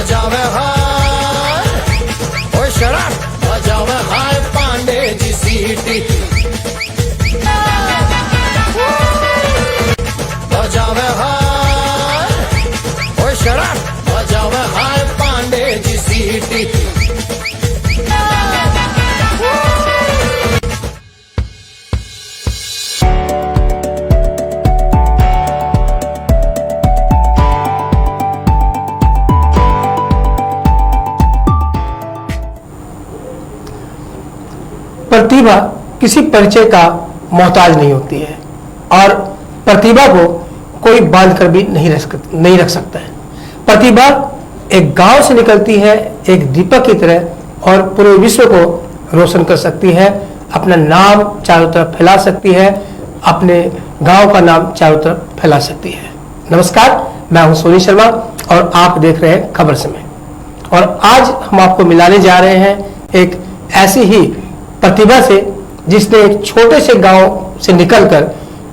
बजावे हाय ओए शराब बजावे हाय पांडे जी सीटी बजावे हाय ओए शराब बजावे हाय पांडे जी सीटी प्रतिभा किसी परिचय का मोहताज नहीं होती है और प्रतिभा को कोई बांध कर भी नहीं रख सकता है। प्रतिभा एक गांव से निकलती है एक दीपक की तरह और पूरे विश्व को रोशन कर सकती है, अपना नाम चारों तरफ फैला सकती है, अपने गांव का नाम चारों तरफ फैला सकती है। नमस्कार, मैं हूं सोनी शर्मा और आप देख रहे हैं खबर समय। और आज हम आपको मिलाने जा रहे हैं एक ऐसी ही प्रतिभा से जिसने एक छोटे से गांव से निकलकर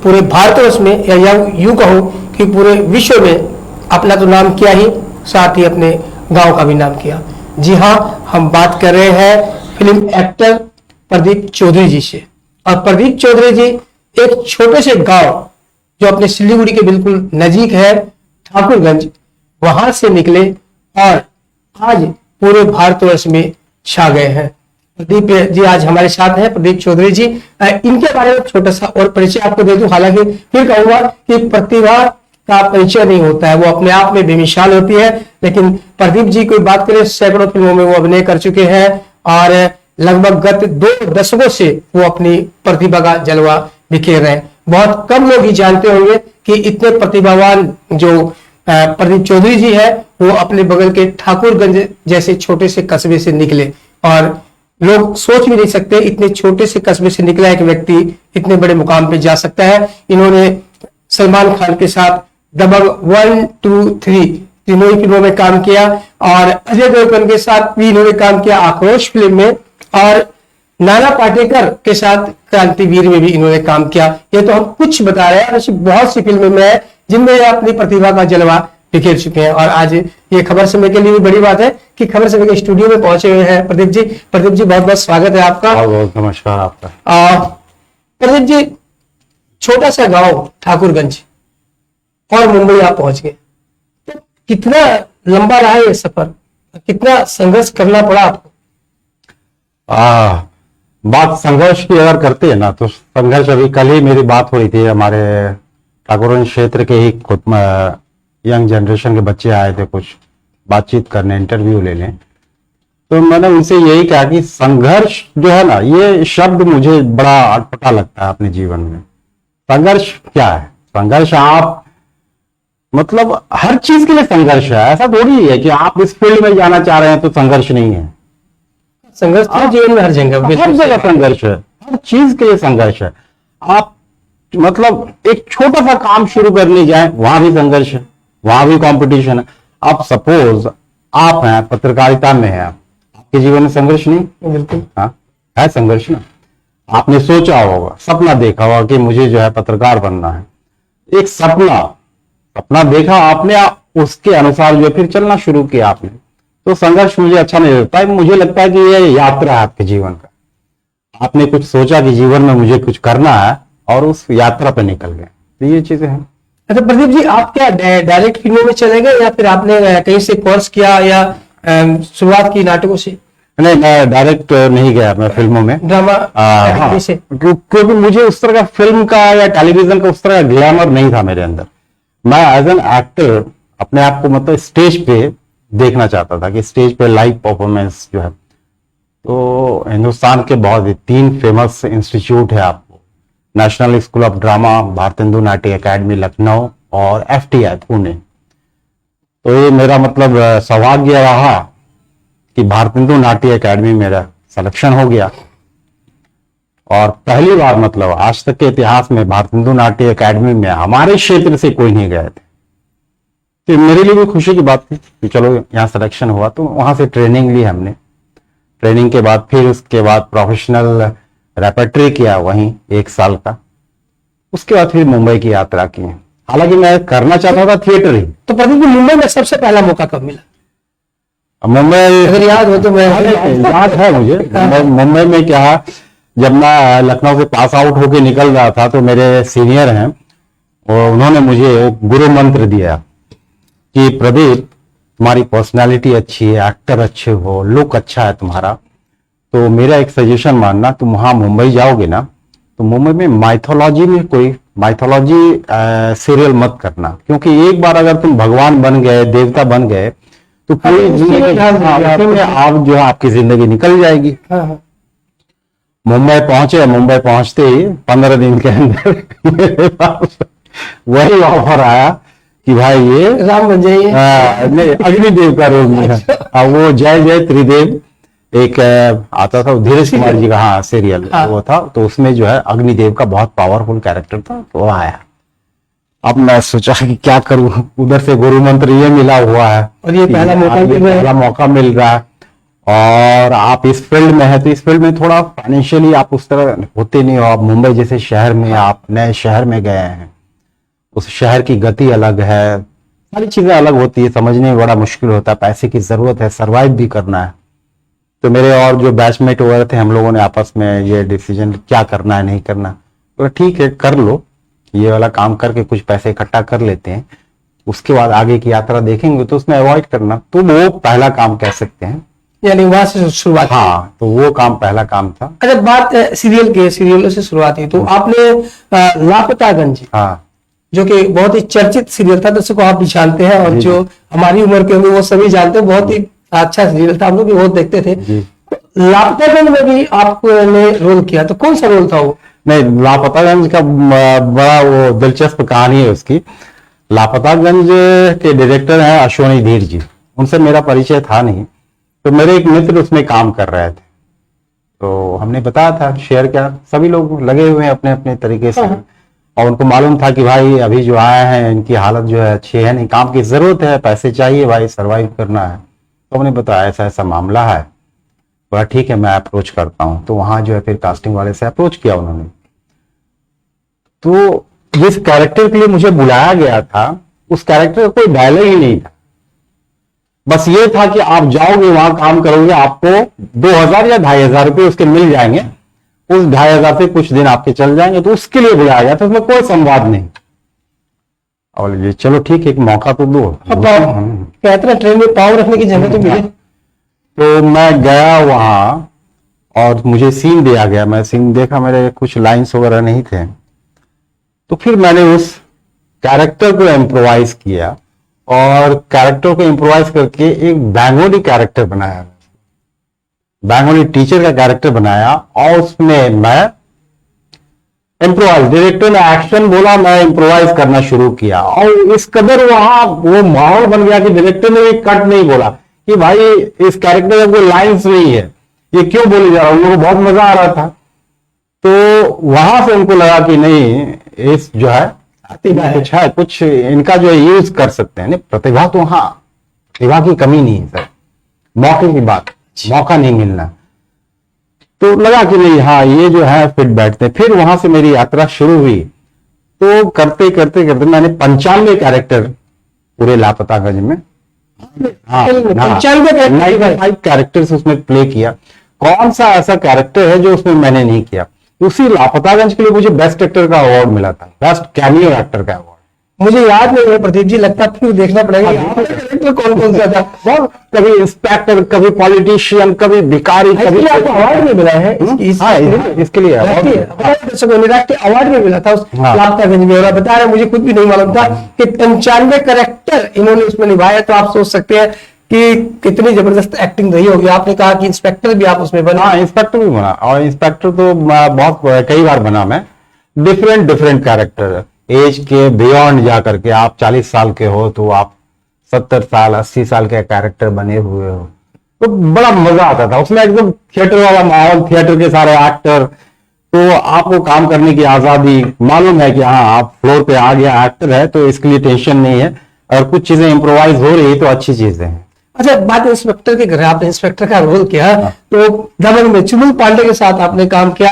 पूरे भारतवर्ष में या यूं कहूं कि पूरे विश्व में अपना तो नाम किया ही, साथ ही अपने गांव का भी नाम किया। जी हां, हम बात कर रहे हैं फिल्म एक्टर प्रदीप चौधरी जी से। और प्रदीप चौधरी जी एक छोटे से गांव जो अपने सिलीगुड़ी के बिल्कुल नजीक है, ठाकुरगंज, वहां से निकले और आज पूरे भारतवर्ष में छा गए हैं। प्रदीप जी आज हमारे साथ हैं, प्रदीप चौधरी जी। इनके बारे में छोटा सा और परिचय आपको दे दूं, हालांकि फिर कहूंगा कि प्रतिभा का परिचय नहीं होता है, वो अपने आप में बेमिसाल होती है। लेकिन प्रदीप जी की बात करें, सैकड़ों फिल्मों में वो अभिनय कर चुके हैं और लगभग गत 2 दशकों से वो अपनी प्रतिभा का जलवा बिखेर रहे हैं। बहुत कम लोग ही जानते होंगे कि इतने प्रतिभावान जो प्रदीप चौधरी जी है वो अपने बगल के ठाकुरगंज जैसे छोटे से कस्बे से निकले। और लोग सोच भी नहीं सकते इतने छोटे से कस्बे से निकला एक व्यक्ति इतने बड़े मुकाम पे जा सकता है। इन्होंने सलमान खान के साथ दबंग 1, 2, 3 तीनों ही फिल्मों में काम किया और अजय देवगन के साथ भी इन्होंने काम किया आक्रोश फिल्म में, और नाना पाटेकर के साथ क्रांतिवीर में भी इन्होंने काम किया। ये तो हम कुछ बता रहे हैं, ऐसी बहुत सी फिल्में में है जिनमें अपनी प्रतिभा का जलवा बिखेर चुके हैं। और आज ये खबर समय के लिए भी बड़ी बात है कि खबर समय के स्टूडियो में पहुंचे हुए हैं प्रदीप जी। प्रदीप जी बहुत बहुत स्वागत है आपका। बहुत नमस्कार आपका। प्रदीप जी, छोटा सा गांव ठाकुरगंज और मुंबई आप पहुंच गए, तो कितना लंबा रहा ये सफर, कितना संघर्ष करना पड़ा आपको? बात संघर्ष की अगर करते हैं ना तो संघर्ष, अभी कल ही मेरी बात हो रही थी, हमारे ठाकुरगंज क्षेत्र के ही खुद यंग जनरेशन के बच्चे आए थे कुछ बातचीत करने, इंटरव्यू लेने। तो मैंने उनसे यही कहा कि संघर्ष जो है ना, ये शब्द मुझे बड़ा अटपटा लगता है अपने जीवन में। संघर्ष क्या है? संघर्ष आप मतलब हर चीज के लिए संघर्ष है। ऐसा थोड़ी है कि आप इस फील्ड में जाना चाह रहे हैं तो संघर्ष नहीं है। संघर्ष तो जीवन में हर जगह संघर्ष है, हर चीज के लिए संघर्ष है। आप मतलब एक छोटा सा काम शुरू करने जाए वहां भी संघर्ष है, वहां भी कंपटीशन है। आप सपोज आप हैं पत्रकारिता में हैं, आपके जीवन में संघर्ष नहीं? बिल्कुल हाँ, है संघर्ष ना। आपने सोचा होगा, सपना देखा होगा कि मुझे जो है पत्रकार बनना है, एक सपना देखा आपने, उसके अनुसार जो फिर चलना शुरू किया आपने। तो संघर्ष मुझे अच्छा नहीं लगता है। मुझे लगता है कि ये यात्रा है आपके जीवन का। आपने कुछ सोचा कि जीवन में मुझे कुछ करना है और उस यात्रा पे निकल गए, तो ये चीजें हैं। अच्छा प्रदीप जी, आप क्या डायरेक्ट फिल्मों में चले गए या फिर आपने कहीं से कोर्स किया या शुरुआत की नाटकों से? नहीं, मैं डायरेक्ट नहीं गया मैं फिल्मों में, ड्रामा हाँ, क्योंकि मुझे उस तरह का फिल्म का या टेलीविजन का उस तरह का ग्लैमर नहीं था मेरे अंदर। मैं एज एन एक्टर अपने आप को मतलब स्टेज पे देखना चाहता था कि स्टेज पे लाइव परफॉर्मेंस जो है। तो हिंदुस्तान के बहुत 3 फेमस इंस्टीट्यूट है आपको, national school of drama, Bharatendu नाट्य एकेडमी लखनऊ और FTI पुणे। तो ये मेरा मतलब सौभाग्य रहा कि भारतेंदु नाट्य एकेडमी मेरा सिलेक्शन हो गया। और पहली बार मतलब आज तक के इतिहास में भारतेंदु नाट्य एकेडमी में हमारे क्षेत्र से कोई नहीं गए थे। तो मेरे लिए भी खुशी की बात थी कि चलो यहाँ सिलेक्शन हुआ। तो वहां से ट्रेनिंग ली हमने। ट्रेनिंग के बाद फिर उसके बाद प्रोफेशनल रेपर्टरी किया वहीं 1 साल का। उसके बाद फिर मुंबई की यात्रा की। हालांकि मैं करना चाहता था थिएटर ही। तो प्रदीप जी, मुंबई में सबसे पहला मौका कब मिला? मुंबई अगर याद हो तो मैं याद है मुझे। मुंबई में क्या, जब मैं लखनऊ से पास आउट होके निकल रहा था तो मेरे सीनियर हैं और उन्होंने मुझे गुरु मंत्र दिया कि प्रदीप, तुम्हारी पर्सनालिटी अच्छी है, एक्टर अच्छे हो, लुक अच्छा है तुम्हारा, तो मेरा एक सजेशन मानना, तुम वहां मुंबई जाओगे ना तो मुंबई में माइथोलॉजी में कोई माइथोलॉजी सीरियल मत करना, क्योंकि एक बार अगर तुम भगवान बन गए, देवता बन गए तो पूरी जिंदगी में आप जो है आपकी जिंदगी निकल जाएगी। मुंबई पहुंचे, मुंबई पहुंचते ही 15 दिन के अंदर मेरे पास वही ऑफर आया कि भाई ये राम बन जाइए। नहीं, अग्निदेव का रोल में है। वो जय जय त्रिदेव एक आता था, धीरज कुमार जी का, हाँ सीरियल वो था, तो उसमें जो है अग्निदेव का बहुत पावरफुल कैरेक्टर था, तो वो आया। अब मैं सोचा कि क्या करूं, उधर से गुरु मंत्र ये मिला हुआ है और ये पहला मौका मिल रहा है, और आप इस फील्ड में है तो इस फील्ड में थोड़ा फाइनेंशियली आप उस तरह होते नहीं हो। आप मुंबई जैसे शहर में, आप नए शहर में गए हैं, उस शहर की गति अलग है, सारी चीजें अलग होती है, समझने में बड़ा मुश्किल होता है, पैसे की जरूरत है, सरवाइव भी करना है। तो मेरे और जो बैचमेट वगैरह थे, हम लोगों ने आपस में ये डिसीजन क्या करना है नहीं करना, तो ठीक है कर लो, ये वाला काम करके कुछ पैसे इकट्ठा कर लेते हैं, उसके बाद आगे की यात्रा देखेंगे, तो उसमें अवॉइड करना, तो वो पहला काम कह सकते हैं, यानी वहां से शुरुआत। हाँ, तो वो काम पहला काम था। अच्छा, बात सीरियलों से शुरुआत हुई, तो आपने लापतागंज, हाँ, जो कि बहुत ही चर्चित सीरियल था, दर्शकों को आप भी जानते हैं और जो हमारी उम्र के होंगे वो सभी जानते हैं, बहुत ही अच्छा सीरियल था, हम लोग भी बहुत देखते थे। लापतागंज में भी आपने रोल किया, तो कौन सा रोल था वो? नहीं, लापतागंज का बड़ा वो दिलचस्प कहानी है उसकी। लापतागंज के डायरेक्टर हैं अश्वनी धीर जी, उनसे मेरा परिचय था नहीं, तो मेरे एक मित्र उसमें काम कर रहे थे, तो हमने बताया था, शेयर किया, सभी लोग लगे हुए हैं अपने अपने तरीके से, और उनको मालूम था कि भाई अभी जो आए हैं इनकी हालत जो है अच्छी है नहीं, काम की जरूरत है, पैसे चाहिए भाई, सरवाइव करना है। तो हमने बताया ऐसा ऐसा मामला है, बोला ठीक है मैं अप्रोच करता हूं, तो वहां जो है फिर कास्टिंग वाले से अप्रोच किया उन्होंने। तो जिस कैरेक्टर के लिए मुझे बुलाया गया था, उस कैरेक्टर का कोई डायलॉग ही नहीं था, बस ये था कि आप जाओगे वहां काम करोगे, आपको 2000 या 2500 रुपये उसके मिल जाएंगे, उस 2500 से कुछ दिन आपके चल जाएंगे, तो उसके लिए बुलाया गया था, उसमें कोई संवाद नहीं। और ये चलो ठीक है, एक मौका तो दो। कहते हैं ट्रेन में पाँव रखने की जगह तो मिले। तो मैं गया वहां और मुझे सीन दिया गया, मैं सीन देखा, मेरे कुछ लाइंस वगैरह नहीं थे, तो फिर मैंने उस कैरेक्टर को इम्प्रोवाइज किया, और कैरेक्टर को इम्प्रोवाइज करके एक बंगाली कैरेक्टर बनाया, बंगाली टीचर का कैरेक्टर बनाया, और उसमें मैं इम्प्रोवाइज, डायरेक्टर ने एक्शन बोला, मैं इम्प्रोवाइज करना शुरू किया, और इस कदर वहां वो माहौल बन गया कि डायरेक्टर ने भी कट नहीं बोला कि भाई इस कैरेक्टर का कोई लाइन्स नहीं है, ये क्यों बोले जा रहा है, उन लोगों को बहुत मजा आ रहा था। तो वहां से उनको लगा कि नहीं, इस जो है कुछ है, कुछ इनका जो है यूज कर सकते हैं। प्रतिभा तो, हाँ प्रतिभा की कमी नहीं है सर, मौके की बात, मौका नहीं मिलना, तो लगा कि नहीं हाँ ये जो है फिट बैठते। फिर वहां से मेरी यात्रा शुरू हुई, तो करते करते करते मैंने 95 कैरेक्टर पूरे लापतागंज में, हाँ 95 कैरेक्टर्स उसमें प्ले किया। कौन सा ऐसा कैरेक्टर है जो उसमें मैंने नहीं किया? उसी लापतागंज के लिए मुझे बेस्ट एक्टर का अवार्ड मिला था, बेस्ट कैमियो एक्टर का अवार्ड। मुझे याद नहीं है प्रदीप जी, लगता फिर देखना पड़ेगा कैरेक्टर कौन कौन सा था। बहुत, कभी इंस्पेक्टर, कभी पॉलिटिशियन, कभी भिखारी, कभी अवार्ड में मिला है इसके लिए अवार्ड में मिला था उस लापतागंज में, और बता रहे मुझे खुद भी नहीं मालूम था कि 95 कैरेक्टर इन्होंने उसमें निभाया। तो आप सोच सकते हैं कि कितनी जबरदस्त एक्टिंग रही होगी। आपने कहा कि इंस्पेक्टर भी आप उसमें बना। हाँ, इंस्पेक्टर भी बना, और इंस्पेक्टर तो बहुत कई बार बना मैं, डिफरेंट कैरेक्टर, एज के बियॉन्ड जा करके, आप 40 साल के हो तो आप 70 साल 80 साल के कैरेक्टर बने हुए हो, तो बड़ा मजा आता था उसमें, एकदम थिएटर वाला माहौल, थिएटर के सारे एक्टर, तो आपको काम करने की आजादी, मालूम है कि हाँ आप फ्लोर पे आ गया एक्टर है तो इसके लिए टेंशन नहीं है, और कुछ चीजें इम्प्रोवाइज हो रही है तो अच्छी चीजें हैं। अच्छा, बात इंस्पेक्टर की करें, आपने इंस्पेक्टर का रोल किया, तो दबंग में चुमुल पांडे के साथ आपने काम किया,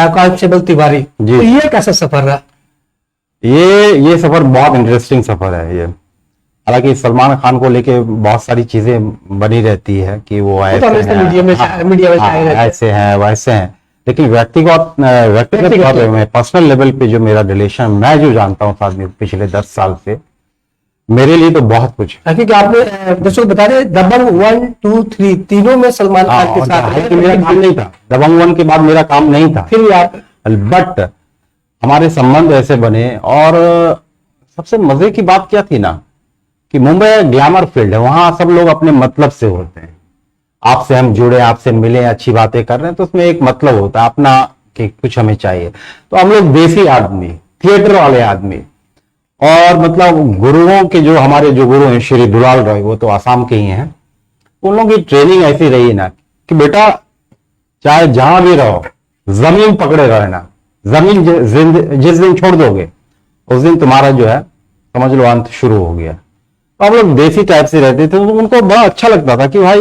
कांस्टेबल तिवारी, तो ये कैसा सफर रहा? ये सफर बहुत इंटरेस्टिंग सफर है ये। हालांकि सलमान खान को लेके बहुत सारी चीजें बनी रहती है कि वो तो ऐसे हमेशा हैं, मीडिया में छाए रहते हैं। ऐसे हैं वैसे हैं, लेकिन व्यक्तिगत तौर पे मैं पर्सनल लेवल पे जो मेरा रिलेशन, मैं जो जानता हूँ आदमी पिछले 10 साल से, मेरे लिए तो बहुत कुछ है। क्योंकि आपने दर्शकों को बता रहे दबंग 1, 2, 3 तीनों में सलमान खान के और साथ हालांकि मेरा काम नहीं था, दबंग 1 के बाद मेरा काम नहीं था, फिर भी आप बट हमारे संबंध ऐसे बने। और सबसे मजे की बात क्या थी ना कि मुंबई ग्लैमर फील्ड है, वहां सब लोग अपने मतलब से होते हैं। आपसे हम जुड़े, आपसे मिले, अच्छी बातें कर रहे हैं तो उसमें एक मतलब होता है अपना कि कुछ हमें चाहिए। तो हम लोग देसी आदमी, थिएटर वाले आदमी, और मतलब गुरुओं के जो हमारे जो गुरु हैं श्री दुलाल रॉय, वो तो आसाम के ही हैं, उन लोगों की ट्रेनिंग ऐसी रही ना कि बेटा चाहे जहां भी रहो जमीन पकड़े रहना, जमीन जिस दिन छोड़ दोगे उस दिन तुम्हारा जो है समझ लो अंत शुरू हो गया। तो हम लोग देसी टाइप से रहते थे, तो उनको बड़ा अच्छा लगता था कि भाई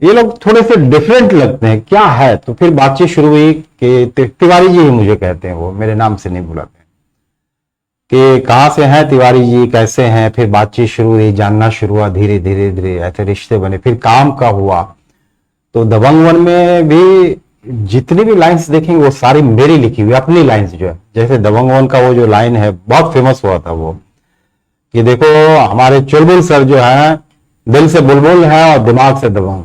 ये लोग थोड़े से डिफरेंट लगते हैं, क्या है। तो फिर बातचीत शुरू हुई कि तिवारी जी ही मुझे कहते हैं, वो मेरे नाम से नहीं बुलाते कि कहाँ से हैं तिवारी जी, कैसे हैं। फिर बातचीत शुरू हुई, जानना शुरू हुआ, धीरे धीरे धीरे ऐसे रिश्ते बने। फिर काम का हुआ, तो दबंग 1 में भी जितनी भी लाइंस देखेंगे वो सारी मेरी लिखी हुई अपनी लाइंस जो है। जैसे दबंग 1 का वो जो लाइन है बहुत फेमस हुआ था वो, कि देखो हमारे चुलबुल सर जो है दिल से बुलबुल है और दिमाग से दबंग,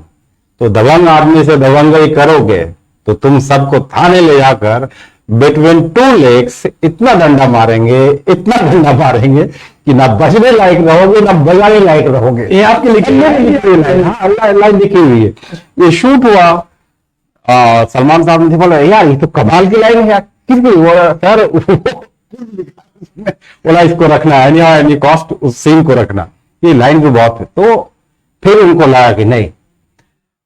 तो दबंग आदमी से दबंगई करोगे तो तुम सबको थाने ले जाकर बिटवीन 2 लेग्स इतना डंडा मारेंगे, इतना डंडा मारेंगे कि ना बचने लायक रहोगे ना बजाने लायक रहोगे। ये आपकी लिखी हुई लाइन। हाँ, अल्लाह लाइन लिखी हुई है। ये शूट हुआ, सलमान साहब ने बोला यार ये तो कमाल की लाइन है यार, किसकी सर बोला इसको रखना है, एनी कॉस्ट उस सीन को रखना, ये लाइन भी बहुत है। तो फिर उनको लगा कि नहीं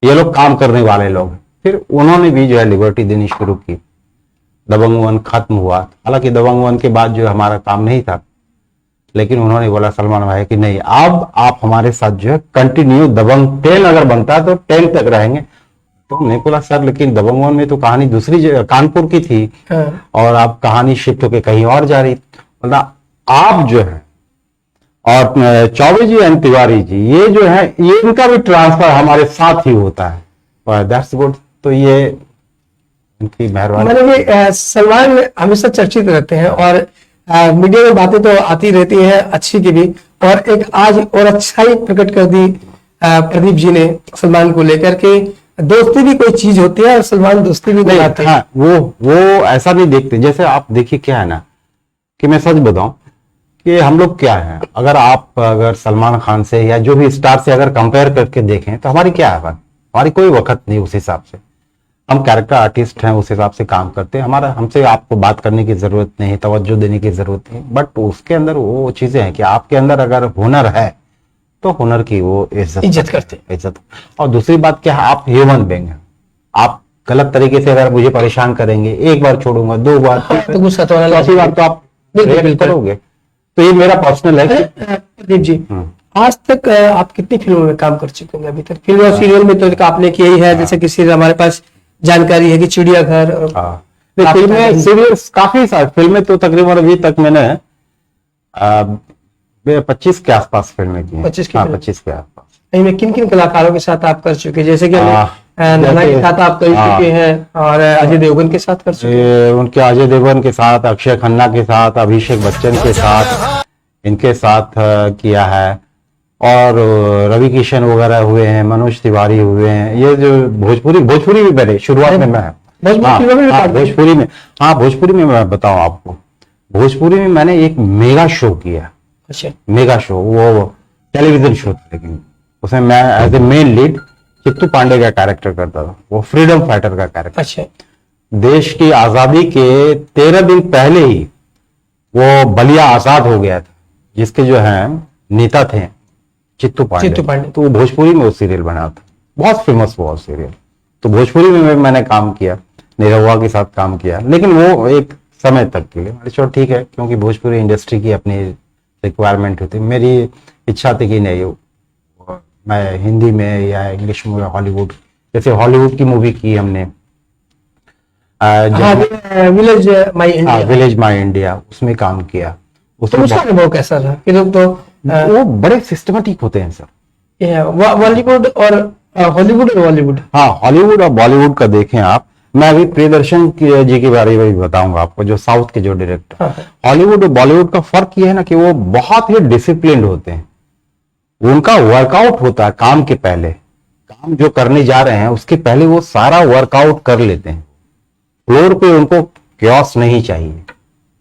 ये लोग काम करने वाले लोग हैं। फिर उन्होंने भी जो है लिबर्टी देनी शुरू की। दबंग 1 खत्म हुआ, हालांकि दबंग 1 के बाद जो हमारा काम नहीं था, लेकिन उन्होंने बोला सलमान भाई कि नहीं अब आप हमारे साथ जो है कंटिन्यू, दबंग 10 अगर बनता है तो 10 तक रहेंगे। तो हमने बोला सर लेकिन दबंग 1 में तो कहानी दूसरी जगह कानपुर की थी, और आप कहानी शिफ्ट होकर कहीं और जा रही, मतलब आप जो है और चौबे जी एंड तिवारी जी ये जो है ये इनका भी ट्रांसफर हमारे साथ ही होता है, और दैट्स गुड। तो ये इनकी मेहरबानी। मैंने सलमान हमेशा चर्चित रहते हैं और मीडिया में बातें तो आती रहती हैं अच्छी की भी, और एक आज और अच्छाई प्रकट कर दी प्रदीप जी ने सलमान को लेकर के, दोस्ती भी कोई चीज होती है और सलमान दोस्ती भी बनाते हैं। हाँ, वो ऐसा नहीं देखते। जैसे आप देखिए क्या है ना कि मैं सच बताऊं कि हम लोग क्या है, अगर सलमान खान से या जो भी स्टार से अगर कंपेयर करके देखें तो हमारी क्या है, हमारी कोई वक्त नहीं उस हिसाब से। हम कैरेक्टर आर्टिस्ट हैं, उस हिसाब से काम करते हैं। हमारा हमसे आपको बात करने की जरूरत नहीं, तवज्जो देने की जरूरत नहीं, बट उसके अंदर वो चीजें हैं कि आपके अंदर अगर हुनर है तो हुनर की वो इज्जत करते हैं, इज्जत। और दूसरी बात क्या है, आप ह्यूमन बीइंग हैं। आप गलत तरीके से अगर मुझे परेशान करेंगे, एक बार छोड़ूंगा, 2 बार, तो गुस्सा तो आना ऐसी बात तो आप बिल्कुल करोगे। तो ये मेरा पर्सनल है। प्रदीप जी आज तक आप कितनी फिल्मों में काम कर चुके हैं? अभी तक फिल्म और सीरियल में तो आपने किया ही है, जैसे किसी हमारे पास जानकारी है कि चिड़ियाघर और फिल्में सीरियल्स काफी सारी फिल्में तो तकरीबन अभी तक मैंने 25 के आसपास फिल्में की हैं। 25 की 25 के आसपास। इनमें किन किन कलाकारों के साथ आप कर चुके हैं? जैसे कि नाना के साथ आप कर चुके हैं और अजय देवगन के साथ कर चुके हैं। उनके अजय देवगन के साथ, अक्षय खन्ना के साथ, अभिषेक बच्चन के साथ, इनके साथ किया है। और रवि किशन वगैरह हुए हैं, मनोज तिवारी हुए हैं। ये जो भोजपुरी भी मैंने शुरुआत में भोजपुरी में भोजपुरी में मैं बताऊं आपको, भोजपुरी में मैंने एक मेगा शो किया। अच्छा, मेगा शो, वो टेलीविजन शो था, लेकिन उसमें मैं as a main lead Chittu Pandey का कैरेक्टर करता था। वो फ्रीडम फाइटर का कैरेक्टर। अच्छा, देश की आजादी के 13 दिन पहले ही वो बलिया आजाद हो गया था, जिसके जो है नेता थे चित्तू पांडे। तो वो भोजपुरी में वो सीरियल बना था, बहुत फेमस हुआ सीरियल। तो भोजपुरी में मैंने काम किया, निरहुआ के साथ काम किया, लेकिन वो एक समय तक के लिए। चलो ठीक है, क्योंकि भोजपुरी इंडस्ट्री की अपनी रिक्वायरमेंट होती। मेरी इच्छा थी कि नहीं मैं हिंदी में या इंग्लिश में, हॉलीवुड, जैसे हॉलीवुड की मूवी की हमने विलेज माई इंडिया, विलेज माई इंडिया, उसमें काम किया। तो उसका अनुभव कैसा रहा? कि लोग तो वो बड़े सिस्टमेटिक होते हैं सर। बॉलीवुड और हॉलीवुड और बॉलीवुड। हाँ, हॉलीवुड और बॉलीवुड का देखें आप, मैं अभी प्रियदर्शन जी के बारे में भी बताऊंगा आपको, जो साउथ के जो डायरेक्टर। हॉलीवुड और बॉलीवुड का फर्क ये है ना कि वो बहुत ही डिसिप्लिन्ड होते हैं। उनका वर्कआउट होता है काम के पहले, काम जो करने जा रहे हैं उसके पहले वो सारा वर्कआउट कर लेते हैं। फ्लोर पे उनको क्योस नहीं चाहिए।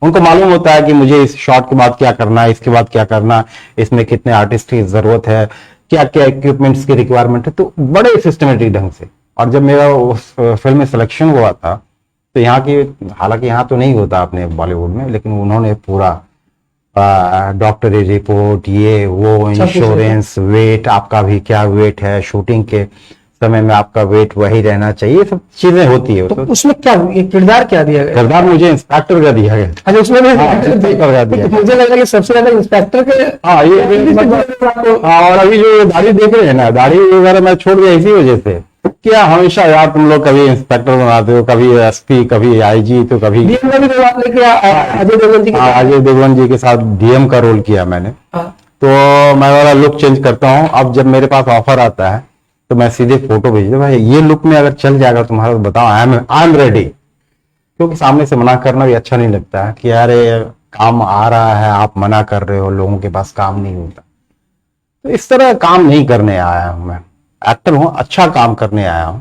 उनको मालूम होता है कि मुझे इस शॉट के बाद क्या करना है, इसके बाद क्या करना है, इसमें कितने आर्टिस्ट की जरूरत है, क्या क्या इक्विपमेंट्स की रिक्वायरमेंट है, तो बड़े सिस्टमेटिक ढंग से। और जब मेरा उस फिल्म में सिलेक्शन हुआ था तो यहाँ की, हालांकि यहाँ तो नहीं होता अपने बॉलीवुड में, लेकिन उन्होंने पूरा डॉक्टरी रिपोर्ट, ये वो, इंश्योरेंस, वेट, आपका भी क्या वेट है, शूटिंग के समय में आपका वेट वही रहना चाहिए, ये सब चीजें होती है। तो उसमें क्या ये किरदार क्या दिया गया? किरदार मुझे इंस्पेक्टर का दिया गया। अच्छा, उसमें भी इंस्पेक्टर का दिया। मुझे लगा कि सबसे ज्यादा इंस्पेक्टर के। हाँ, ये मतलब, और अभी जो ये दाढ़ी देख रहे हैं ना, दाढ़ी वगैरह मैं छोड़ दिया इसी वजह से, क्या हमेशा यार तुम लोग कभी इंस्पेक्टर बनाते हो, कभी एसपी, कभी आईजी, तो कभी अजय देवगन जी के। अजय देवगन जी के साथ डीएम का रोल किया मैंने। तो मैं वाला लुक चेंज करता हूँ। अब जब मेरे पास ऑफर आता है तो मैं सीधे फोटो भेज दे, भाई ये लुक में अगर चल जाएगा तुम्हारा तो बताओ, आई एम रेडी। क्योंकि सामने से मना करना भी अच्छा नहीं लगता है कि यार काम आ रहा है, आप मना कर रहे हो, लोगों के पास काम नहीं होता। तो इस तरह काम नहीं करने आया हूं मैं। एक्टर हूं, अच्छा काम करने आया हूं,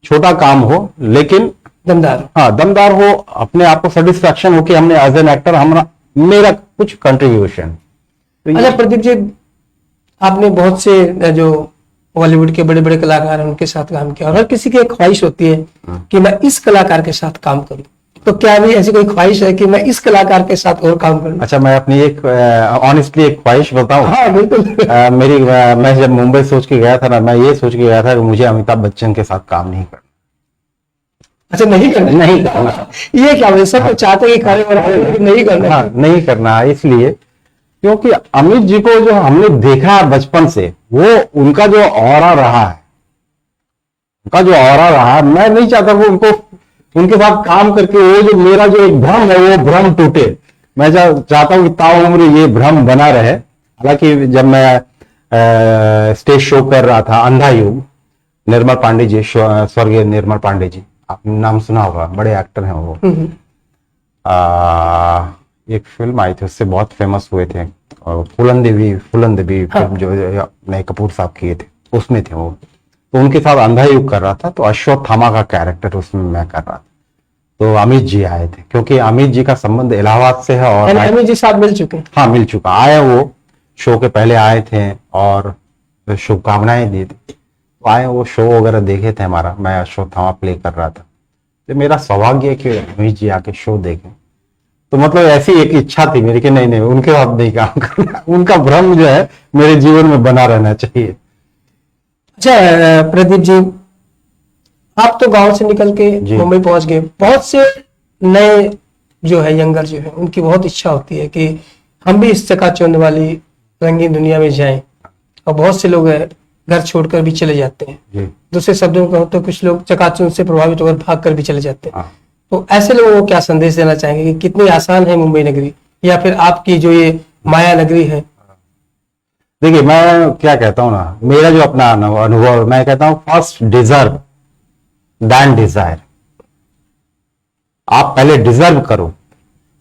छोटा काम हो लेकिन दमदार। हाँ, दमदार हो, अपने आप को सेटिस्फैक्शन हो कि हमने एज एन एक्टर मेरा कुछ कंट्रीब्यूशन। अच्छा प्रदीप जी, आपने बहुत से जो बॉलीवुड के बड़े बड़े कलाकार हैं उनके साथ काम किया, और हर किसी की एक ख्वाहिश होती है कि मैं इस कलाकार के साथ काम करूं। तो क्या भी ऐसी कोई ख्वाहिश है कि मैं इस कलाकार के साथ और काम करूं? अच्छा, मैं अपनी एक ऑनेस्टली एक ख्वाहिश बताऊं। हाँ बिल्कुल। मैं जब मुंबई सोच के गया था ना, मैं ये सोच के गया था कि मुझे अमिताभ बच्चन के साथ काम नहीं करना। अच्छा, नहीं करना? नहीं करना। ये क्या वजह? सब चाहते हैं कि खाने वाले नहीं करना। हाँ, नहीं करना इसलिए क्योंकि अमित जी को जो हमने देखा है बचपन से, वो उनका जो ऑरा रहा है, मैं नहीं चाहता वो उनके साथ काम करके वो जो मेरा जो एक भ्रम है वो भ्रम टूटे। मैं चाहता हूं कि ताउम्र ये भ्रम बना रहे। हालांकि जब मैं स्टेज शो कर रहा था अंधा युग, निर्मल पांडे जी, स्वर्गीय निर्मल पांडे जी, आपने नाम सुना होगा, बड़े एक्टर हैं वो। एक फिल्म आई थी, उससे बहुत फेमस हुए थे, और फूलन देवी फिल्म जो नए कपूर साहब किए थे, उसमें थे वो। तो उनके साथ अंधा युग कर रहा था, तो अश्वत्थामा का कैरेक्टर उसमें मैं कर रहा था। तो अमित जी आए थे, क्योंकि अमित जी का संबंध इलाहाबाद से है। और अमित जी साथ मिल चुके हैं? हाँ, मिल चुका। आए, वो शो के पहले आए थे और शुभकामनाएं दी थी। तो आए, वो शो वगैरह देखे थे हमारा, मैं अश्वत्थामा प्ले कर रहा था। तो मेरा सौभाग्य है कि अमित जी आके शो देखें। तो मतलब ऐसी एक इच्छा थी मेरी कि नहीं उनके साथ नहीं काम करना, उनका भ्रम जो है मेरे जीवन में बना रहना चाहिए। अच्छा प्रदीप जी, आप तो गांव से निकल के मुंबई पहुंच गए। बहुत से नए जो है यंगर जो है, उनकी बहुत इच्छा होती है कि हम भी इस चकाचौंध वाली रंगीन दुनिया में जाएं, और बहुत से लोग घर छोड़कर भी चले जाते हैं। दूसरे शब्दों में कहूं तो कुछ लोग चकाचौंध से प्रभावित होकर भाग कर भी चले जाते हैं। तो ऐसे लोगों को क्या संदेश देना चाहेंगे कि कितनी आसान है मुंबई नगरी, या फिर आपकी जो ये माया नगरी है? देखिए, मैं क्या कहता हूं ना, मेरा जो अपना अनुभव, मैं कहता हूं फर्स्ट डिजर्व देन डिजायर। आप पहले डिजर्व करो,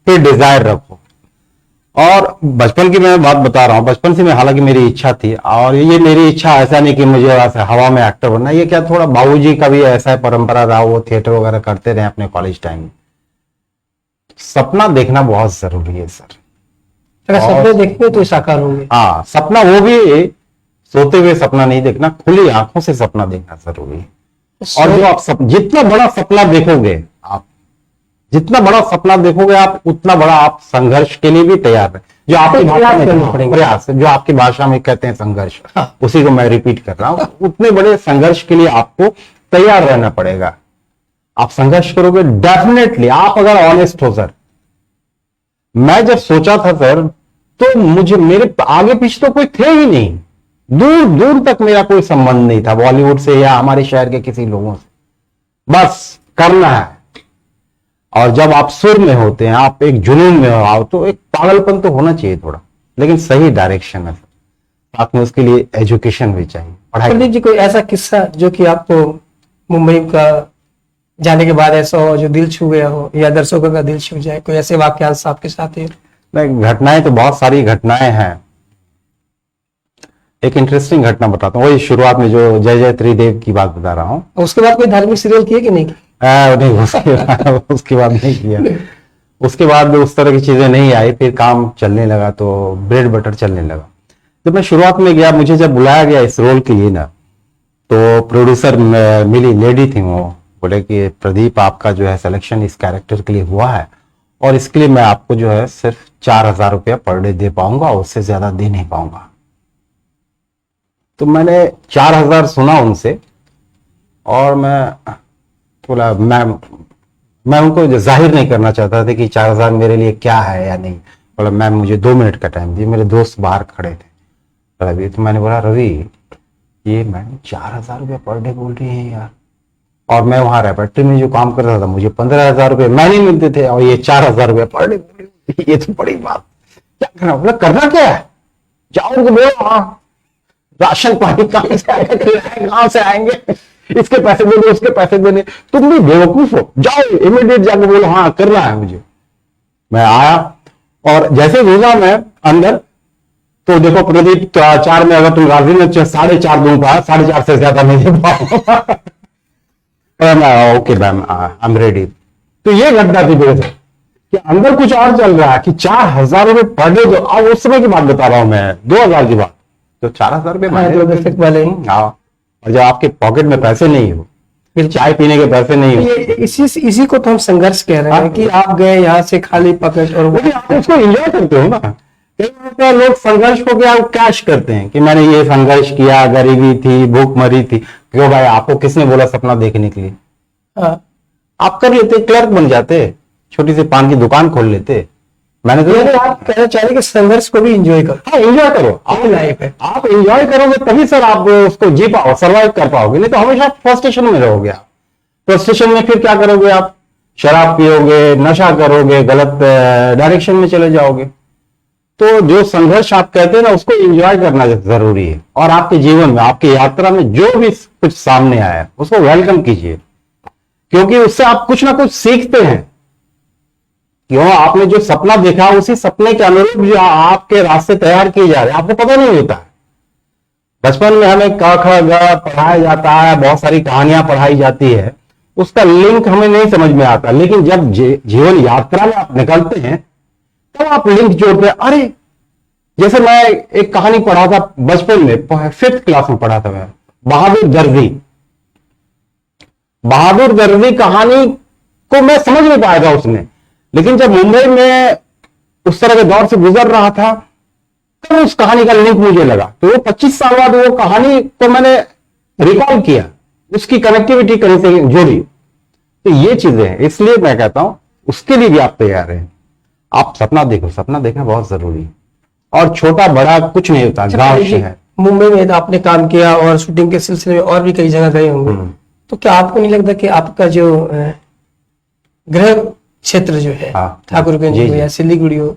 फिर डिजायर रखो। और बचपन की मैं बात बता रहा हूं, बचपन से मैं, हालांकि मेरी इच्छा थी, और ये मेरी इच्छा ऐसा नहीं कि मुझे ऐसा हवा में एक्टर बनना, ये क्या थोड़ा बाबूजी का भी ऐसा परंपरा रहा, वो थिएटर वगैरह करते रहे अपने कॉलेज टाइम में। सपना देखना बहुत जरूरी है सर। अगर सपने देखते तो साकार होंगे। हाँ, सपना वो भी सोते हुए सपना नहीं देखना, खुली आंखों से सपना देखना जरूरी है। और जो आप जितना बड़ा सपना देखोगे, आप जितना बड़ा सपना देखोगे, आप उतना बड़ा आप संघर्ष के लिए भी तैयार है। जो आपकी भाषा में प्रयास, जो आपकी भाषा में कहते हैं संघर्ष, उसी को मैं रिपीट कर रहा हूं। उतने बड़े संघर्ष के लिए आपको तैयार रहना पड़ेगा। आप संघर्ष करोगे डेफिनेटली, आप अगर ऑनेस्ट हो सर। मैं जब सोचा था सर, तो मेरे आगे पीछे तो कोई थे ही नहीं, दूर दूर तक मेरा कोई संबंध नहीं था बॉलीवुड से या हमारे शहर के किसी लोगों से। बस करना है। और जब आप सुर में होते हैं, आप एक जुनून में हो, तो एक पागलपन तो होना चाहिए थोड़ा। लेकिन सही डायरेक्शन में, साथ में उसके लिए एजुकेशन भी चाहिए, पढ़ाई। प्रदीप जी, कोई ऐसा किस्सा जो कि आपको मुंबई का जाने के बाद ऐसा हो जो दिल छू गया हो या दर्शकों का दिल छू जाए, कोई ऐसे वाकयांश आपके साथ है? नहीं, घटनाएं तो बहुत सारी घटनाएं हैं। एक इंटरेस्टिंग घटना बताता हूँ, वही शुरुआत में जो जय जय त्रिदेव की बात बता रहा हूँ। उसके बाद कोई धार्मिक सीरियल किए कि नहीं? नहीं, उसके बाद नहीं किया। उसके बाद उस तरह की चीजें नहीं आई, फिर काम चलने लगा तो ब्रेड बटर चलने लगा। जब मैं शुरुआत में गया, मुझे जब बुलाया गया इस रोल के लिए ना, तो प्रोड्यूसर मिली, लेडी थी, वो बोले कि प्रदीप आपका जो है सिलेक्शन इस कैरेक्टर के लिए हुआ है और इसके लिए मैं आपको जो है सिर्फ 4,000 रुपया पर डे दे पाऊंगा, उससे ज्यादा दे नहीं पाऊंगा। तो मैंने 4,000 सुना उनसे और मैं बोला, मैं उनको जाहिर नहीं करना चाहता था कि 4,000 मेरे लिए क्या है या नहीं। बोला मैम मुझे 2 मिनट का टाइम दिए। मेरे दोस्त बाहर खड़े थे, रवि। तो मैंने बोला रवि, ये मैडम 4,000 रुपया पर डे बोल रही है यार, और मैं वहां रेपेट्री में जो काम कर रहा था मुझे 15,000 रुपये महीने मिलते थे और ये 4,000 रुपया पर डे बोल रही है, ये तो बड़ी बात। क्या करना? बोला करना क्या है, जाओ उनको बोलो हाँ राशन पानी कहां से आएगा, कहां से आएंगे, इसके पैसे देने उसके पैसे देने, तुम भी बेवकूफ हो, जाओ इमीडिएट जाके बोलो हाँ करना है मुझे। मैं आया और जैसे घुसा मैं अंदर, तो देखो प्रदीप 4 में अगर तुम राजी में 4.5 दूंगा, 4.5 से ज्यादा नहीं दे पाऊंगा। Okay ma'am I am ready. तो ये घटना थी मेरे से कि अंदर कुछ और चल रहा है कि 4,000 रुपये पर डे। जो अब उस समय की बात बता रहा हूं मैं, 2000 की बात, तो 4,000 रुपये वाले। और जब आपके पॉकेट में पैसे नहीं हो, फिर चाय पीने के पैसे नहीं हो, इसी को तो हम संघर्ष कह रहे हैं कि आप गए यहाँ से खाली पॉकेट और आप उसको एंजॉय करते हो ना। कई लोग संघर्ष को क्या कैश करते हैं कि मैंने ये संघर्ष किया, गरीबी थी, भूख मरी थी। क्यों भाई, आपको किसने बोला सपना देखने के लिए? आप कर लेते, क्लर्क बन जाते, छोटी सी पान की दुकान खोल लेते। मैंने तो आप कहना चाह रहे कि संघर्ष को भी एंजॉय करो। हाँ एंजॉय करो, आप लाइफ है, आप एंजॉय करोगे तभी सर आप उसको जी पाओ, सर्वाइव कर पाओगे। नहीं तो हमेशा फ्रस्ट्रेशन में रहोगे आप। फ्रस्ट्रेशन में फिर क्या करोगे आप? शराब पियोगे, नशा करोगे, गलत डायरेक्शन में चले जाओगे। तो जो संघर्ष आप कहते हैं ना, उसको एंजॉय करना जरूरी है। और आपके जीवन में, आपकी यात्रा में जो भी कुछ सामने आया है उसको वेलकम कीजिए, क्योंकि उससे आप कुछ ना कुछ सीखते हैं। क्यों? आपने जो सपना देखा उसी सपने के अनुरूप जो आपके रास्ते तैयार किए जा रहे हैं, आपको पता नहीं होता है। बचपन में हमें क ख ग पढ़ाया जाता है, बहुत सारी कहानियां पढ़ाई जाती है, उसका लिंक हमें नहीं समझ में आता। लेकिन जब जीवन यात्रा में आप निकलते हैं तब आप लिंक जोड़ते हैं। अरे जैसे मैं एक कहानी पढ़ा था बचपन में, 5th क्लास में पढ़ा था मैं, बहादुर दर्जी। बहादुर दर्जी कहानी को मैं समझ नहीं पाया था उसमें, लेकिन जब मुंबई में उस तरह के दौर से गुजर रहा था तब उस कहानी का लिंक मुझे लगा। तो वो 25 साल बाद वो कहानी को मैंने रिकॉल किया, उसकी कनेक्टिविटी कहीं से जोड़ी। तो ये चीजें हैं, इसलिए मैं कहता हूं उसके लिए भी आप तैयार हैं। आप सपना देखो, सपना देखना बहुत जरूरी है। और छोटा बड़ा कुछ नहीं होता, गांव से है। मुंबई में तो आपने काम किया और शूटिंग के सिलसिले में और भी कई जगह गए होंगे, तो क्या आपको नहीं लगता कि आपका जो गृह क्षेत्र जो है ठाकुरगंज हो या सिलीगुड़ी हो,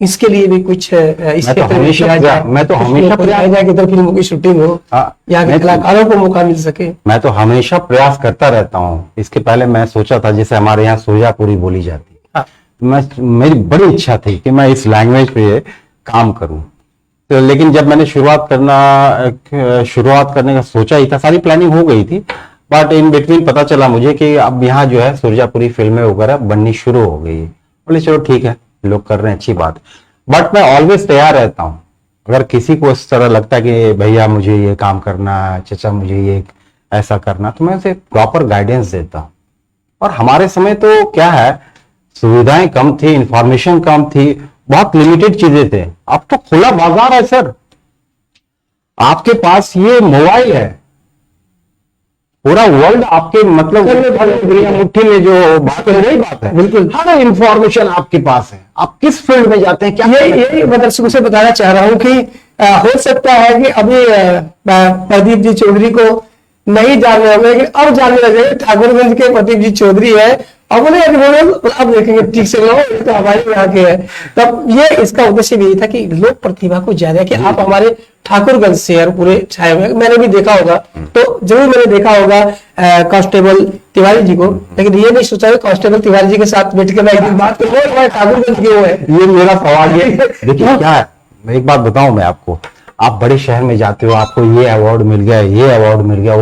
इसके लिए भी कुछ इस क्षेत्र में किया जाए? मैं तो हमेशा प्रयास जाए कि तो फिल्मों की शूटिंग हो, यहाँ के कलाकारों को मौका मिल सके। मैं तो हमेशा प्रयास करता रहता हूँ। इसके पहले मैं सोचा था, जैसे हमारे यहाँ सुरजापुरी बोली जाती है, मेरी बड़ी इच्छा थी कि मैं इस लैंग्वेज पे काम करूं। तो लेकिन जब मैंने शुरुआत करने का सोचा ही था, सारी प्लानिंग हो गई थी, बट इन बिटवीन पता चला मुझे कि अब यहाँ जो है सुरजापुरी फिल्में वगैरह बननी शुरू हो गई। बोले चलो ठीक है, लोग कर रहे हैं, अच्छी बात। बट मैं ऑलवेज तैयार रहता हूँ। अगर किसी को इस तरह लगता है कि भैया मुझे ये काम करना है, चाचा मुझे ये ऐसा करना, तो मैं उसे प्रॉपर गाइडेंस देता हूँ। और हमारे समय तो क्या है, सुविधाएं कम थी, इंफॉर्मेशन कम थी, बहुत लिमिटेड चीजें थे। अब तो खुला बाजार है सर, आपके पास ये मोबाइल है, पूरा वर्ल्ड आपके मतलब मुट्ठी में जो बात है वही बात है। बिल्कुल, हर इंफॉर्मेशन आपके पास है। आप किस फील्ड में जाते हैं, क्या यही मैं दर्शकों से बताना चाह रहा हूं कि हो सकता है कि अभी प्रदीप जी चौधरी को नहीं जानने होंगे, लेकिन अब जानने लगे ठाकुरगंज के प्रदीप जी चौधरी है अब बोले कि बोलो अब देखेंगे ठीक से लो, ये तो हमारे यहाँ के है। तब ये इसका उद्देश्य भी यही था कि लोक प्रतिभा को ज्यादा, कि आप हमारे ठाकुरगंज से और पूरे छाए हुए, मैंने भी देखा होगा तो जरूर मैंने देखा होगा कांस्टेबल तिवारी जी को, लेकिन ये नहीं सोचा कांस्टेबल तिवारी जी के साथ बैठ के मैं एक दिन बात करूँ ठाकुरगंज के वो है। ये मेरा सवाल है। देखिए क्या है, मैं एक बात बताऊं मैं आपको, आप बड़े शहर में जाते हो, आपको ये अवार्ड मिल गया, ये अवार्ड मिल गया,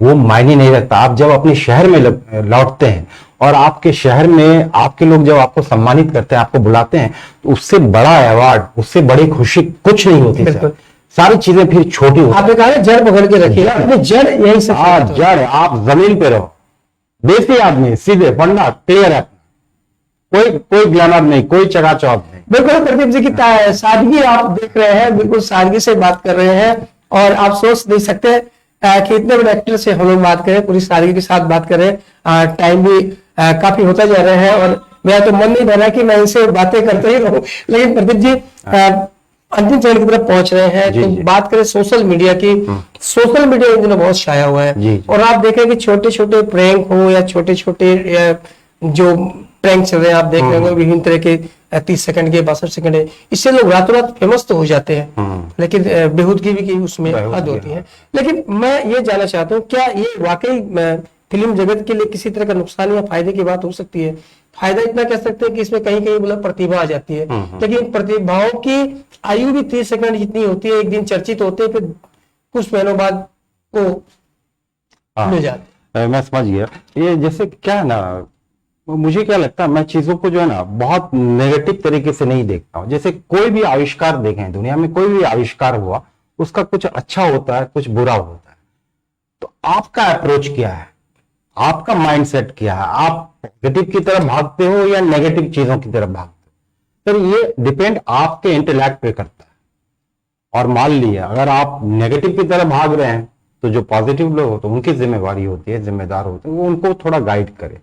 वो मायने नहीं रखता। आप जब अपने शहर में लौटते हैं और आपके शहर में आपके लोग जब आपको सम्मानित करते हैं, आपको बुलाते हैं, तो उससे बड़ा अवार्ड, उससे बड़ी खुशी कुछ नहीं होती सर। सारी चीजें फिर छोटी होती। आपने कहा जड़ पकड़ के रखिए, अपने जड़ यही सब। जड़, आप जमीन पे रहो, देसी आदमी, सीधे फंडा क्लियर है, कोई ग्लैमर नहीं, कोई चकाचौंध नहीं। बिल्कुल प्रदीप जी की सादगी आप देख रहे हैं, बिल्कुल सादगी से बात कर रहे हैं, और आप सोच नहीं सकते कि इतने बड़े एक्टर से हम लोग बात करें, पूरी सादगी के साथ बात करें। टाइम भी काफी होता जा रहा है और मेरा तो मन नहीं बना कि मैं इनसे बातें करते ही रहूं, लेकिन प्रदीप जी अंतिम चरण की तरफ पहुंच रहे हैं। तो बात करें सोशल मीडिया की, सोशल मीडिया इन दिनों बहुत छाया हुआ है, और आप देखें कि छोटे छोटे प्रैंक हो या छोटे छोटे जो प्रैंक चल रहे हैं, आप देख रहे होंगे विभिन्न तरह के 30 सेकंड के 62 सेकंड है, इससे लोग रातों रात फेमस तो हो जाते हैं, लेकिन बेहूदगी भी की उसमें हद होती है। लेकिन मैं ये जानना चाहता हूँ, क्या ये वाकई फिल्म जगत के लिए किसी तरह का नुकसान या फायदे की बात हो सकती है? फायदा इतना कह सकते हैं कि इसमें कहीं कहीं मतलब प्रतिभा आ जाती है, लेकिन प्रतिभाओं की आयु भी 30 सेकंड जितनी होती है, एक दिन चर्चित होते हैं, फिर कुछ महीनों बाद वो मिल जाते। मैं समझ गया। ये जैसे क्या है ना, मुझे क्या लगता है, मैं चीजों को जो है ना बहुत नेगेटिव तरीके से नहीं देखता हूँ। जैसे कोई भी आविष्कार देखें दुनिया में, कोई भी आविष्कार हुआ, उसका कुछ अच्छा होता है, कुछ बुरा होता है। तो आपका अप्रोच क्या है, आपका माइंडसेट क्या है, आप पॉजिटिव की तरफ भागते हो या नेगेटिव चीजों की तरफ भागते हो? तो ये डिपेंड आपके इंटेलेक्ट पे करता है। और मान लिया अगर आप नेगेटिव की तरफ भाग रहे हैं, तो जो पॉजिटिव लोग होते हैं उनकी जिम्मेवारी होती है, जिम्मेदार होते हैं, वो उनको थोड़ा गाइड करे।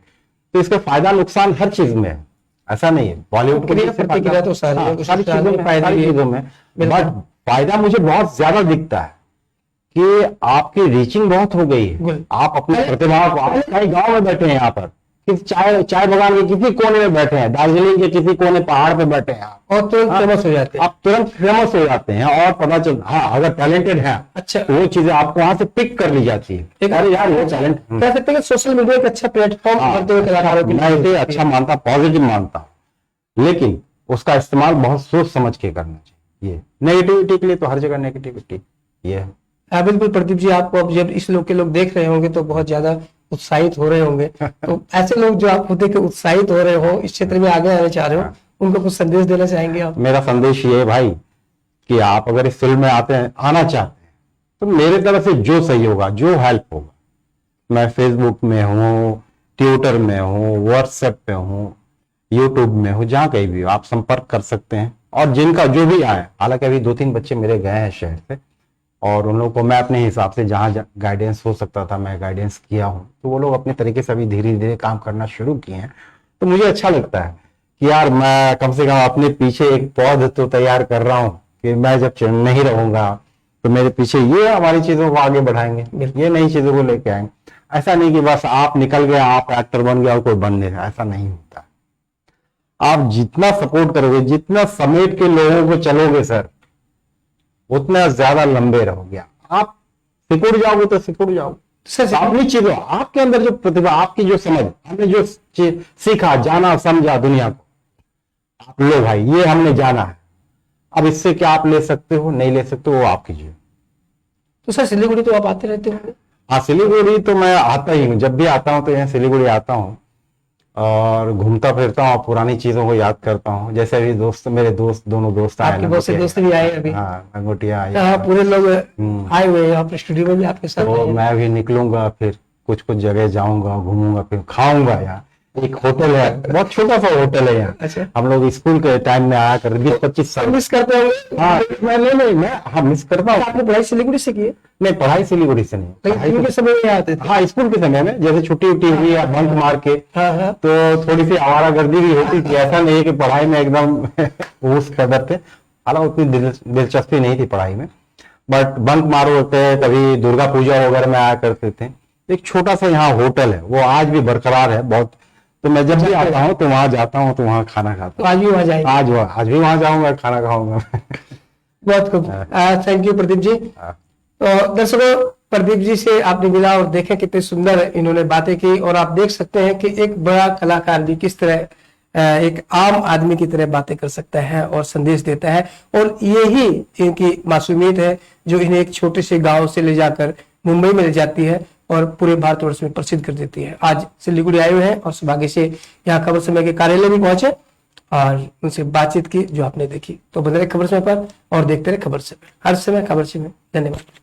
तो इसका फायदा नुकसान हर चीज में है, ऐसा नहीं है। बॉलीवुड के तो सारी चीजों में, बट फायदा मुझे बहुत ज्यादा दिखता है कि आपकी रीचिंग बहुत हो गई है। आप अपने प्रतिभा को, आप कई गांव में बैठे हैं, यहाँ पर चाय बगान के किसी कोने में बैठे हैं, दार्जिलिंग के किसी कोने पहाड़ पे बैठे हैं, और तुरंत फेमस हो जाते हैं। आप तुरंत फेमस हो जाते हैं और पता चल, हाँ अगर टैलेंटेड है, अच्छा, तो वो चीजें आपको वहां से पिक कर ली जाती है। अरे यार वो टैलेंट, कह सकते हैं सोशल मीडिया एक अच्छा प्लेटफॉर्म करते हुए कलाकारों की, मैं इसे अच्छा मानता, पॉजिटिव मानता हूँ, लेकिन उसका इस्तेमाल बहुत सोच समझ के करना चाहिए। ये नेगेटिविटी के लिए तो हर जगह नेगेटिविटी ये है। बिल्कुल प्रदीप जी, आपको अब जब इस लोग के लोग देख रहे होंगे तो बहुत ज्यादा उत्साहित हो रहे होंगे। तो ऐसे लोग जो आप खुद के उत्साहित हो रहे हो, इस क्षेत्र में आगे आने चाह रहे हो, उनको कुछ संदेश देना चाहेंगे आप? मेरा संदेश ये है भाई कि आप अगर इस फील्ड में आना चाहते हैं, तो मेरे तरफ से जो सही होगा, जो हेल्प होगा, मैं फेसबुक में हूँ, ट्विटर में हूँ, व्हाट्सएप पे हूँ, यूट्यूब में हूँ, जहाँ कहीं भी आप संपर्क कर सकते हैं। और जिनका जो भी आए, हालांकि अभी 2-3 बच्चे मेरे गए हैं शहर से, और उन लोगों को मैं अपने हिसाब से जहाँ गाइडेंस हो सकता था मैं गाइडेंस किया हूँ, तो वो लोग अपने तरीके से अभी धीरे धीरे काम करना शुरू किए हैं। तो मुझे अच्छा लगता है कि यार मैं कम से कम अपने पीछे एक पौध तो तैयार कर रहा हूँ कि मैं जब नहीं रहूंगा तो मेरे पीछे ये हमारी चीजों को आगे बढ़ाएंगे, ये नई चीजों को लेके आएंगे। ऐसा नहीं कि बस आप निकल गए, आप एक्टर बन गया और कोई बन नहीं, ऐसा नहीं होता। आप जितना सपोर्ट करोगे, जितना समेट के लोगों को चलोगे सर, उतना ज्यादा लंबे रहोगे। आप सिकुड़ जाओगे तो सिकुड़ जाओगे। अपनी चीजों, आपके अंदर जो प्रतिभा, आपकी जो समझ, हमने जो सीखा, जाना, समझा दुनिया को, आप लो भाई, ये हमने जाना है। अब इससे क्या आप ले सकते हो, नहीं ले सकते हो, वो आप कीजिए। तो सर सिलीगुड़ी तो आप आते रहते होंगे? हाँ, सिलीगुड़ी तो मैं आता ही हूँ, जब भी आता हूँ तो यहाँ सिलीगुड़ी आता हूँ और घूमता फिरता हूँ, पुरानी चीजों को याद करता हूँ। जैसे अभी मेरे दोनों दोस्त आए, दोस्त भी आए अभी? हाँ, लंगोटिया आए, पूरे लोग आए हुए हैं अपने स्टूडियो में भी आपके साथ। तो मैं भी निकलूंगा, फिर कुछ जगह जाऊंगा, घूमूंगा, फिर खाऊंगा। यहाँ एक होटल है, बहुत छोटा सा होटल है यहाँ। अच्छा। हम लोग स्कूल के टाइम में आया कर, 20-25 साल मिस करते हो? हाँ, मैं मिस करता हूँ। आपने पढ़ाई सिलीगुड़ी से की है? नहीं, पढ़ाई सिलीगुड़ी से नहीं, लेकिन के समय में आते थे? हाँ, स्कूल के समय में, जैसे छुट्टी उट्टी हुई या बंक मार के, तो थोड़ी सी आवारागर्दी भी होती थी। ऐसा नहीं है कि पढ़ाई में एकदम उस कदर थे, हालांकि उतनी दिलचस्पी नहीं थी पढ़ाई में, बट बंक मारो होते, कभी दुर्गा पूजा वगैरह में आया करते थे। एक छोटा सा यहाँ होटल है, वो आज भी बरकरार है, बहुत तो मैं जब भी आता हूँ तो वहां जाता हूँ, तो वहां खाना खाता तो आज भी वहां जाएंगे? हूँ। आज भी वहां जाऊंगा, खाना खाऊंगा। बहुत खूब। Thank you Pradeep ji. तो दर्शकों, प्रदीप जी से आपने मिला और देखें कितने सुंदर इन्होंने बातें की, और आप देख सकते हैं कि एक बड़ा कलाकार भी किस तरह एक आम आदमी की तरह बातें कर सकता है और संदेश देता है। और यही इनकी मासूमियत है जो इन्हें एक छोटे से गांव से ले जाकर मुंबई में ले जाती है और पूरे भारतवर्ष में प्रसिद्ध कर देती है। आज सिलीगुड़ी आए हुए हैं और सौभाग्य से यहाँ खबर समय के कार्यालय भी पहुंचे और उनसे बातचीत की जो आपने देखी। तो बने रहे खबर समय पर और देखते रहे खबर समय, हर समय खबर समय। धन्यवाद।